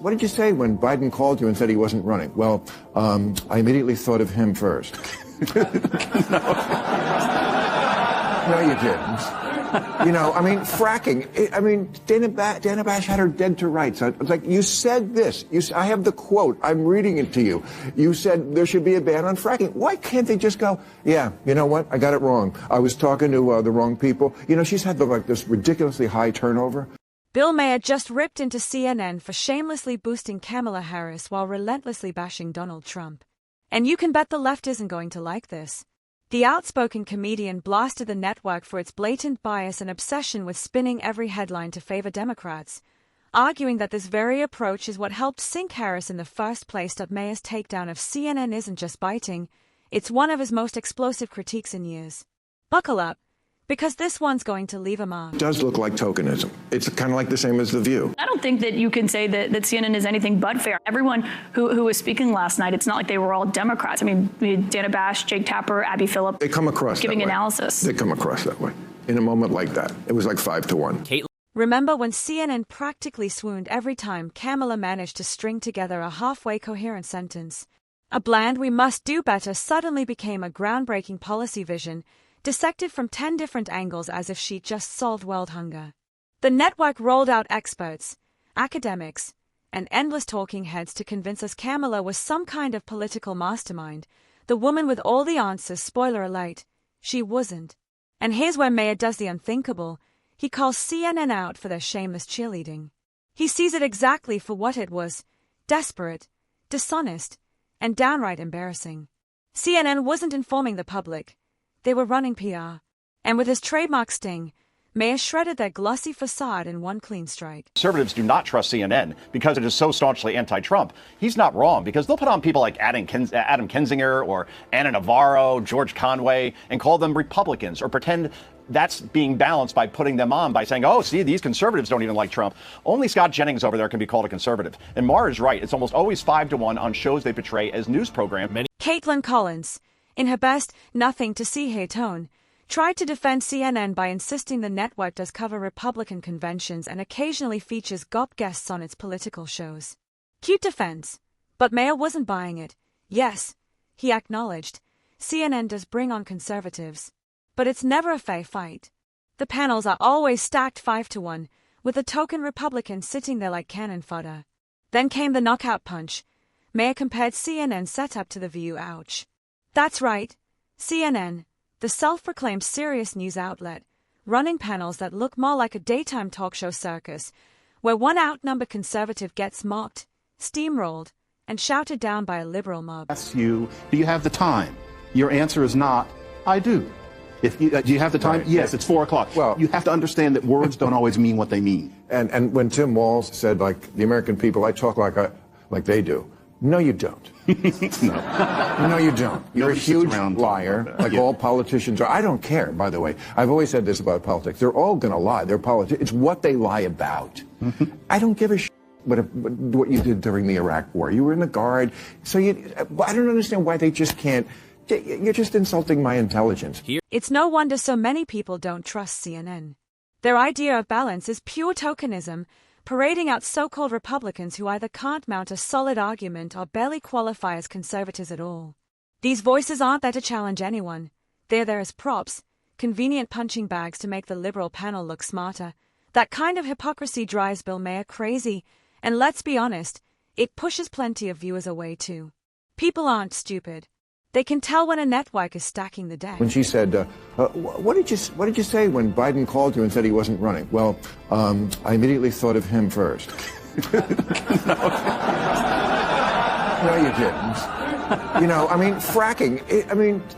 What did you say when Biden called you and said he wasn't running? Well, I immediately thought of him first. No, you didn't. You know, I mean, fracking. Dana Bash had her dead to rights. It's like, you said this. I have the quote. I'm reading it to you. You said there should be a ban on fracking. Why can't they just go, yeah, you know what? I got it wrong. I was talking to the wrong people. You know, she's had this ridiculously high turnover. Bill Maher just ripped into CNN for shamelessly boosting Kamala Harris while relentlessly bashing Donald Trump. And you can bet the left isn't going to like this. The outspoken comedian blasted the network for its blatant bias and obsession with spinning every headline to favor Democrats, arguing that this very approach is what helped sink Harris in the first place. Maher's takedown of CNN isn't just biting, it's one of his most explosive critiques in years. Buckle up, because this one's going to leave a mark. It does look like tokenism. It's kind of like the same as The View. I don't think that you can say that CNN is anything but fair. Everyone who was speaking last night, it's not like they were all Democrats. I mean, Dana Bash, Jake Tapper, Abby Phillip. They come across giving that way. Analysis. They come across that way. In a moment like that, it was like 5-1. Remember when CNN practically swooned every time Kamala managed to string together a halfway coherent sentence? A bland "we must do better" suddenly became a groundbreaking policy vision, dissected from 10 different angles as if she'd just solved world hunger. The network rolled out experts, academics, and endless talking heads to convince us Kamala was some kind of political mastermind, the woman with all the answers. Spoiler alert, she wasn't. And here's where Maher does the unthinkable. He calls CNN out for their shameless cheerleading. He sees it exactly for what it was: desperate, dishonest, and downright embarrassing. CNN wasn't informing the public. They were running PR. And with his trademark sting, Maher shredded their glossy facade in one clean strike. Conservatives do not trust CNN because it is so staunchly anti-Trump. He's not wrong, because they'll put on people like Adam Kinzinger or Anna Navarro, George Conway, and call them Republicans, or pretend that's being balanced by putting them on by saying, oh, see, these conservatives don't even like Trump. Only Scott Jennings over there can be called a conservative. And Maher is right. It's almost always 5-1 on shows they portray as news programs. Caitlin Collins, in her best nothing to see here tone, tried to defend CNN by insisting the network does cover Republican conventions and occasionally features GOP guests on its political shows. Cute defense, but Maher wasn't buying it. Yes, he acknowledged, CNN does bring on conservatives, but it's never a fair fight. The panels are always stacked 5-1, with the token Republican sitting there like cannon fodder. Then came the knockout punch. Maher compared CNN setup to The View. Ouch. That's right, CNN, the self-proclaimed serious news outlet, running panels that look more like a daytime talk show circus, where one outnumbered conservative gets mocked, steamrolled, and shouted down by a liberal mob. Ask you, do you have the time? Your answer is not, I do. Do you have the time? Right. Yes, it's 4 o'clock. Well, you have to understand that words don't always mean what they mean. And when Tim Walz said, like, the American people, I talk like they do. No, you don't. No. No, you don't. You're a huge liar, like all politicians are. I don't care, by the way. I've always said this about politics. They're all going to lie. They're politics. It's what they lie about. I don't give a shit what you did during the Iraq War. You were in the Guard. So I don't understand why they just can't. You're just insulting my intelligence. It's no wonder so many people don't trust CNN. Their idea of balance is pure tokenism, parading out so-called Republicans who either can't mount a solid argument or barely qualify as conservatives at all. These voices aren't there to challenge anyone. They're there as props, convenient punching bags to make the liberal panel look smarter. That kind of hypocrisy drives Bill Maher crazy, and let's be honest, it pushes plenty of viewers away too. People aren't stupid. They can tell when a network is stacking the deck. When she said, what did you say when Biden called you and said he wasn't running? Well, I immediately thought of him first. No, you didn't. You know, I mean, fracking.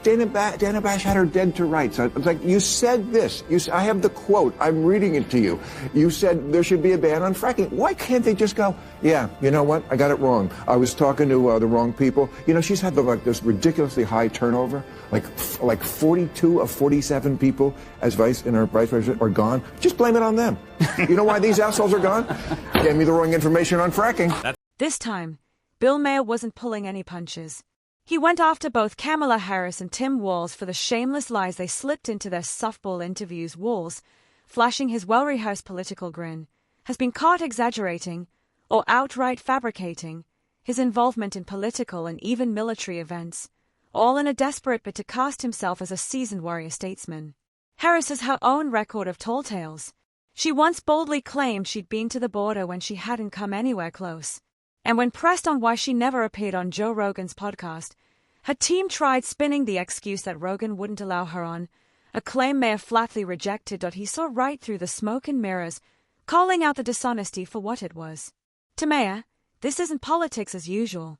Dana Bash had her dead to rights. It's like, you said this. I have the quote. I'm reading it to you. You said there should be a ban on fracking. Why can't they just go, yeah, you know what? I got it wrong. I was talking to the wrong people. You know, she's had this ridiculously high turnover. Like 42 of 47 people as vice president are gone. Just blame it on them. You know why these assholes are gone? Gave me the wrong information on fracking. This time, Bill Maher wasn't pulling any punches. He went after both Kamala Harris and Tim Walz for the shameless lies they slipped into their softball interviews. Walz, flashing his well-rehearsed political grin, has been caught exaggerating, or outright fabricating, his involvement in political and even military events, all in a desperate bid to cast himself as a seasoned warrior statesman. Harris has her own record of tall tales. She once boldly claimed she'd been to the border when she hadn't come anywhere close. And when pressed on why she never appeared on Joe Rogan's podcast, her team tried spinning the excuse that Rogan wouldn't allow her on, a claim Maher flatly rejected. He saw right through the smoke and mirrors, calling out the dishonesty for what it was. To Maher, this isn't politics as usual.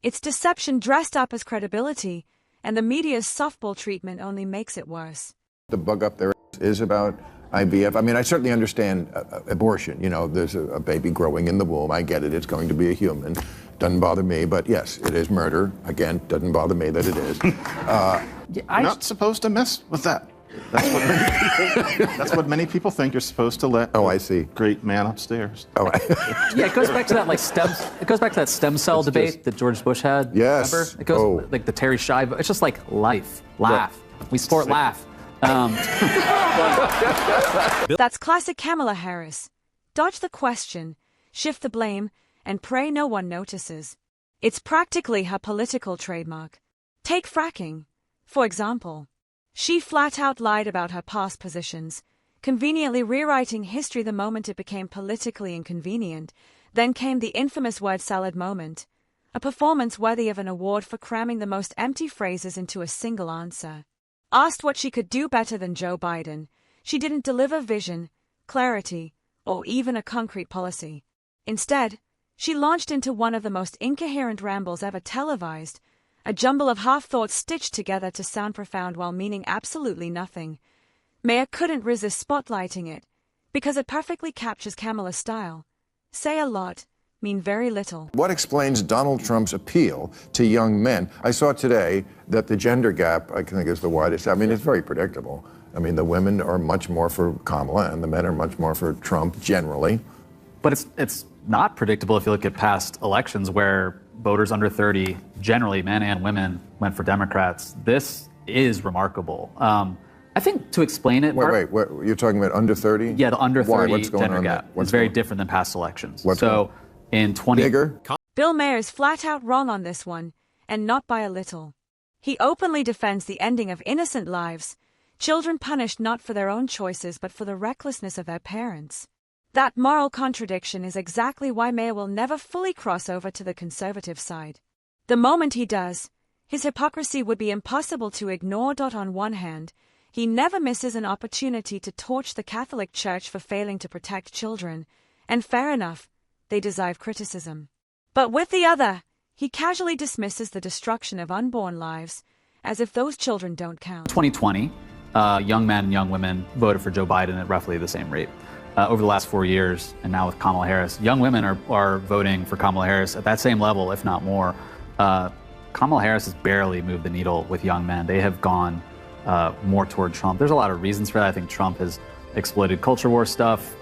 It's deception dressed up as credibility, and the media's softball treatment only makes it worse. The bug up there is about IVF. I mean, I certainly understand abortion. You know, there's a baby growing in the womb. I get it. It's going to be a human. Doesn't bother me. But yes, it is murder. Again, doesn't bother me that it is. You're not supposed to mess with that. That's what many people think. You're supposed to let. Oh, I see. Great man upstairs. Oh, yeah, it goes back to that It goes back to that stem cell debate that George Bush had. Yes. Remember? It goes like the Terry Shive. It's just like life, laugh. We support laugh. That's classic Kamala Harris. Dodge the question, shift the blame, and pray no one notices. It's practically her political trademark. Take fracking, for example. She flat out lied about her past positions, conveniently rewriting history the moment it became politically inconvenient. Then came the infamous word salad moment, a performance worthy of an award for cramming the most empty phrases into a single answer. Asked what she could do better than Joe Biden, she didn't deliver vision, clarity, or even a concrete policy. Instead, she launched into one of the most incoherent rambles ever televised, a jumble of half-thoughts stitched together to sound profound while meaning absolutely nothing. Maher couldn't resist spotlighting it, because it perfectly captures Kamala's style. Say a lot, mean very little. What explains Donald Trump's appeal to young men? I saw today that the gender gap, I think, is the widest. I mean, it's very predictable. I mean, the women are much more for Kamala, and the men are much more for Trump, generally. But it's not predictable if you look at past elections where voters under 30, generally men and women, went for Democrats. This is remarkable. I think to explain it... Wait, you're talking about under 30? Yeah, the under 30 What's going gender on gap there? is very different than past elections. So in 20... Bigger? Bill Maher is flat out wrong on this one, and not by a little. He openly defends the ending of innocent lives, children punished not for their own choices but for the recklessness of their parents. That moral contradiction is exactly why Maher will never fully cross over to the conservative side. The moment he does, his hypocrisy would be impossible to ignore. On one hand, he never misses an opportunity to torch the Catholic Church for failing to protect children, and fair enough, they deserve criticism. But with the other, he casually dismisses the destruction of unborn lives, as if those children don't count. 2020, young men and young women voted for Joe Biden at roughly the same rate. Over the last 4 years, and now with Kamala Harris, young women are voting for Kamala Harris at that same level, if not more. Kamala Harris has barely moved the needle with young men. They have gone more toward Trump. There's a lot of reasons for that. I think Trump has exploited culture war stuff.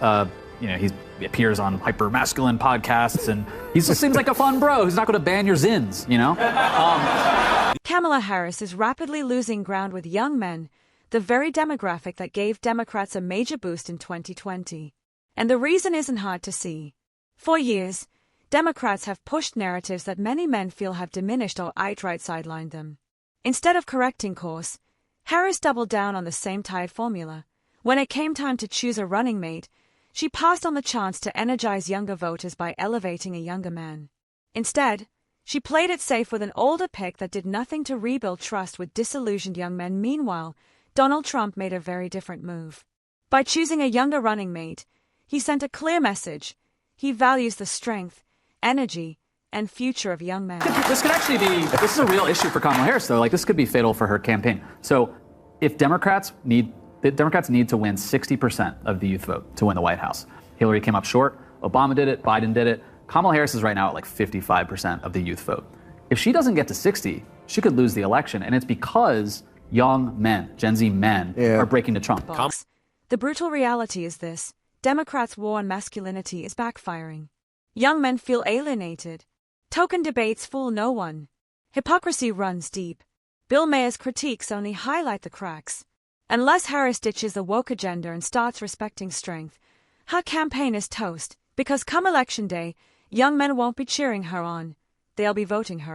He appears on hyper-masculine podcasts, and he just seems like a fun bro who's not going to ban your zins, you know? Kamala Harris is rapidly losing ground with young men, the very demographic that gave Democrats a major boost in 2020. And the reason isn't hard to see. For years, Democrats have pushed narratives that many men feel have diminished or outright sidelined them. Instead of correcting course, Harris doubled down on the same tired formula. When it came time to choose a running mate, she passed on the chance to energize younger voters by elevating a younger man. Instead, she played it safe with an older pick that did nothing to rebuild trust with disillusioned young men. Meanwhile, Donald Trump made a very different move. By choosing a younger running mate, he sent a clear message. He values the strength, energy, and future of young men. This is a real issue for Kamala Harris, though. Like, this could be fatal for her campaign. So if Democrats need to win 60% of the youth vote to win the White House. Hillary came up short. Obama did it. Biden did it. Kamala Harris is right now at like 55% of the youth vote. If she doesn't get to 60, she could lose the election. And it's because young men, Gen Z men, are breaking to Trump. The brutal reality is this. Democrats' war on masculinity is backfiring. Young men feel alienated. Token debates fool no one. Hypocrisy runs deep. Bill Maher's critiques only highlight the cracks. Unless Harris ditches the woke agenda and starts respecting strength, her campaign is toast, because come election day, Young men won't be cheering her on. They'll be voting her